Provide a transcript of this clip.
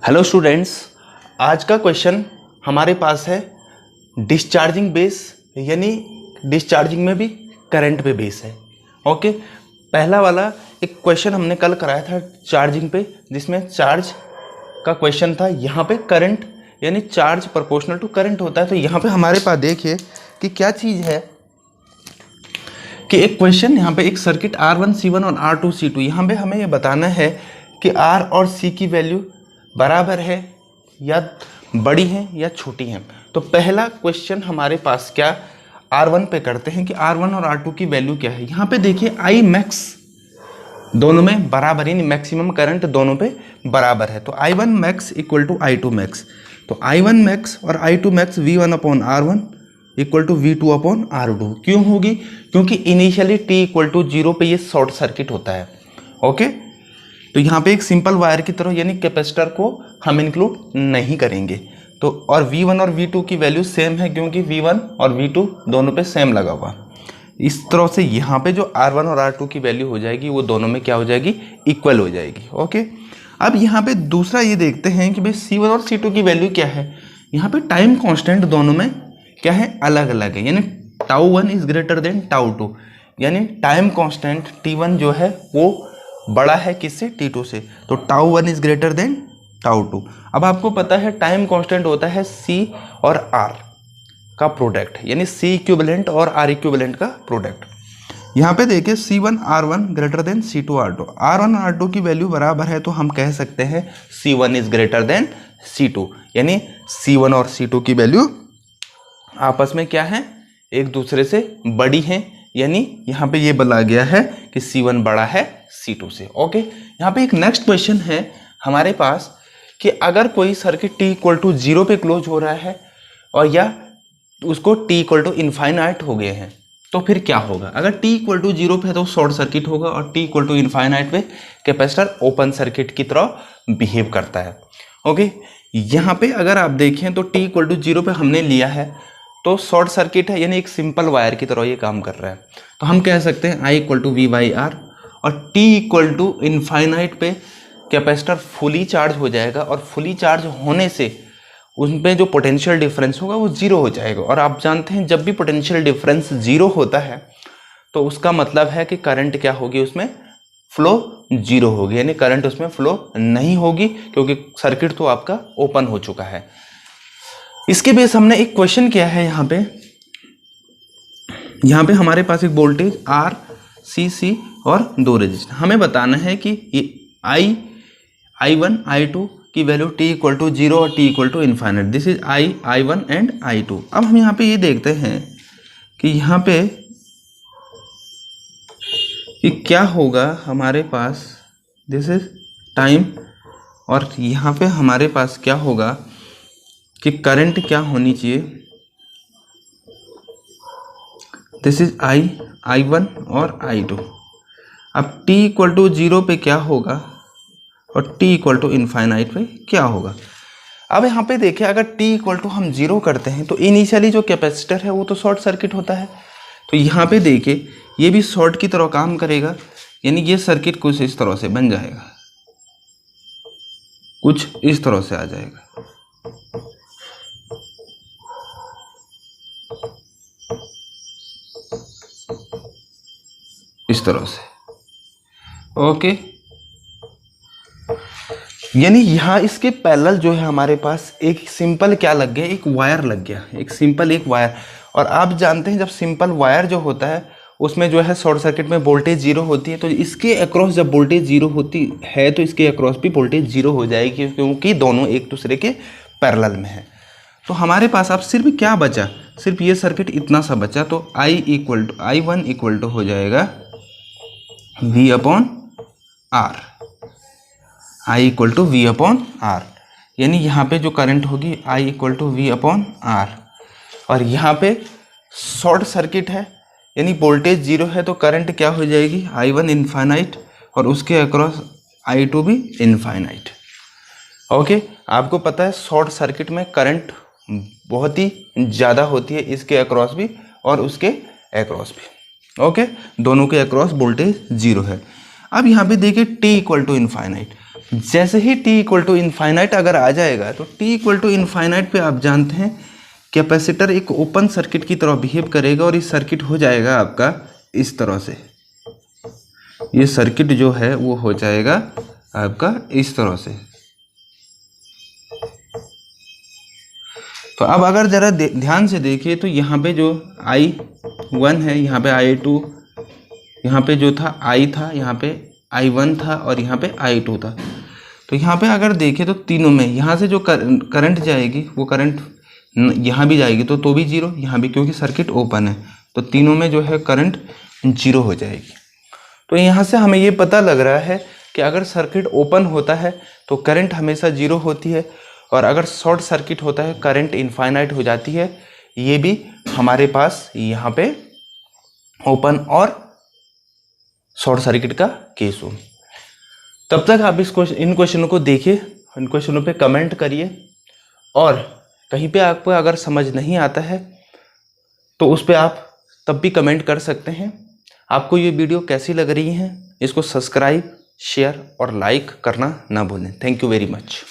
Hello students, आज का question हमारे पास है डिस्चार्जिंग बेस, यानी डिस्चार्जिंग में भी करंट पे बेस है। ओके, पहला वाला एक क्वेश्चन हमने कल कराया था चार्जिंग पे, जिसमें चार्ज का क्वेश्चन था। यहाँ पे करंट यानी चार्ज प्रोपोर्शनल टू करंट होता है। तो यहाँ पे हमारे पास देखिए कि क्या चीज़ है कि एक क्वेश्चन यहाँ पे एक सर्किट R1 C1 और R2 C2, यहाँ पे हमें ये बताना है कि R और C की वैल्यू बराबर है या बड़ी है या छोटी है। तो पहला क्वेश्चन हमारे पास क्या R1 पे करते हैं कि R1 और R2 की वैल्यू क्या है। यहाँ पे देखिए I मैक्स दोनों में बराबर, यानी मैक्सिमम करंट दोनों पे बराबर है। तो I1 max equal to I2 max. तो I1 मैक्स और I2 max V1 upon R1 equal to V2 upon R2 क्यों होगी? क्योंकि इनिशियली T इक्वल टू 0 पे ये शॉर्ट सर्किट होता है। ओके, तो यहाँ पे एक सिंपल वायर की तरह, यानी कैपेसिटर को हम इंक्लूड नहीं करेंगे। तो और V1 और V2 की वैल्यू सेम है, क्योंकि V1 और V2 दोनों पे सेम लगा हुआ। इस तरह से यहाँ पे जो R1 और R2 की वैल्यू हो जाएगी वो दोनों में क्या हो जाएगी? इक्वल हो जाएगी। ओके, अब यहाँ पे दूसरा ये देखते हैं कि भाई C1 और C2 की वैल्यू क्या है। यहाँ पे टाइम कॉन्स्टेंट दोनों में क्या है? अलग अलग है, यानी τ1 इज ग्रेटर देन τ2, यानी टाइम कॉन्स्टेंट T1 जो है वो बड़ा है किससे? T2 से। तो τ1 इज ग्रेटर देन τ2। अब आपको पता है टाइम कांस्टेंट होता है C और R का प्रोडक्ट, यानी C इक्विवेलेंट और R इक्विवेलेंट का प्रोडक्ट। यहाँ पे देखिए C1 R1 greater than C2 R2, R1 R2 की वैल्यू बराबर है, तो हम कह सकते हैं C1 is greater than C2, यानी C1 और C2 की वैल्यू आपस में क्या है? एक दूसरे से बड़ी है, यानी यहाँ पे ये बोला गया है कि C1 बड़ा है C2 से। ओके, यहाँ पे एक नेक्स्ट क्वेश्चन है हमारे पास कि अगर कोई सर्किट T इक्वल टू 0 पे क्लोज हो रहा है और या उसको T इक्वल टू इनफाइनाइट हो गए हैं, तो फिर क्या होगा? अगर T इक्वल टू 0 पे है तो शॉर्ट सर्किट होगा, और T इक्वल टू इनफाइनाइट पे कैपेसिटर ओपन सर्किट की तरह बिहेव करता है। ओके, यहाँ पे अगर आप देखें तो T इक्वल टू 0 पे हमने लिया है तो शॉर्ट सर्किट है, यानी एक सिंपल वायर की तरह ये काम कर रहा है। तो हम कह सकते हैं I इक्वल टू V/R, और T इक्वल टू इनफाइनाइट पे कैपेसिटर फुली चार्ज हो जाएगा, और फुली चार्ज होने से उसमें जो पोटेंशियल डिफरेंस होगा वो 0 हो जाएगा। और आप जानते हैं जब भी पोटेंशियल डिफरेंस 0 होता है तो उसका मतलब है कि करंट क्या होगी? उसमें फ्लो 0 होगी, यानी करंट उसमें फ्लो नहीं होगी, क्योंकि सर्किट तो आपका ओपन हो चुका है। इसके बेस हमने एक क्वेश्चन किया है। यहाँ पे हमारे पास एक वोल्टेज R, C और 2 रेजिस्टर। हमें बताना है कि ये I1 I2 की वैल्यू T इक्वल टू 0 और T equal to infinite. This is I1 and I2। अब हम यहाँ पे ये देखते हैं कि यहाँ पे कि क्या होगा हमारे पास। दिस इज टाइम, और यहाँ पे हमारे पास क्या होगा कि करंट क्या होनी चाहिए? दिस इज I1 और I2। अब T इक्वल टू 0 पे क्या होगा और T इक्वल टू इनफाइनाइट पे क्या होगा? अब यहाँ पे देखिए, अगर T इक्वल टू हम 0 करते हैं तो इनिशियली जो कैपेसिटर है वो तो शॉर्ट सर्किट होता है। तो यहाँ पे देखिए ये भी शॉर्ट की तरह काम करेगा, यानी ये सर्किट कुछ इस तरह से बन जाएगा, कुछ इस तरह से आ जाएगा। इस तरह से। ओके, यानी यहाँ इसके पैरेलल जो है हमारे पास एक सिंपल क्या लग गया? एक वायर लग गया, एक सिंपल एक वायर। और आप जानते हैं जब सिंपल वायर जो होता है उसमें जो है शॉर्ट सर्किट में वोल्टेज 0 होती है, तो इसके अक्रॉस जब वोल्टेज 0 होती है तो इसके अक्रॉस भी वोल्टेज 0 हो जाएगी, क्योंकि दोनों एक दूसरे के पैरेलल में है। तो हमारे पास अब सिर्फ क्या बचा? सिर्फ ये सर्किट इतना सा बचा। तो I1 इक्वल टू हो जाएगा V upon R, I equal to V upon R, यानी यहाँ पे जो करंट होगी I equal to V upon R। और यहाँ पे शॉर्ट सर्किट है, यानी वोल्टेज 0 है, तो करंट क्या हो जाएगी? I1 इनफाइनाइट, और उसके अक्रॉस I2 भी इनफाइनाइट। ओके, आपको पता है शॉर्ट सर्किट में करंट बहुत ही ज़्यादा होती है, इसके अक्रॉस भी और उसके अक्रॉस भी। ओके, दोनों के अक्रॉस वोल्टेज 0 है। अब यहाँ पे देखिए T इक्वल टू इनफाइनाइट, जैसे ही t इक्वल टू इनफाइनाइट अगर आ जाएगा तो t इक्वल टू इनफाइनाइट पे आप जानते हैं कैपेसिटर एक ओपन सर्किट की तरह बिहेव करेगा और ये सर्किट हो जाएगा आपका इस तरह से। ये सर्किट जो है वो हो जाएगा आपका इस तरह से। तो अब अगर ज़रा ध्यान से देखिए तो यहाँ पे जो I1 है, यहाँ पे I2, यहाँ पे जो था I था, यहाँ पे I1 था और यहाँ पे I2 था। तो यहाँ पे अगर देखें तो तीनों में यहाँ से जो करंट जाएगी वो करंट यहाँ भी जाएगी तो भी जीरो, यहाँ भी, क्योंकि सर्किट ओपन है तो तीनों में जो है करंट जीरो हो जाएगी। तो यहाँ से हमें ये पता लग रहा है कि अगर सर्किट ओपन होता है तो करंट हमेशा जीरो होती है और अगर शॉर्ट सर्किट होता है करंट इनफाइनाइट हो जाती है। ये भी हमारे पास यहाँ पे ओपन और शॉर्ट सर्किट का केस हो। तब तक आप इन क्वेश्चनों को देखिए, इन क्वेश्चनों पे कमेंट करिए और कहीं पे आपको अगर समझ नहीं आता है तो उस पर आप तब भी कमेंट कर सकते हैं। आपको ये वीडियो कैसी लग रही है, इसको सब्सक्राइब, शेयर और लाइक करना ना भूलें। Thank you very much.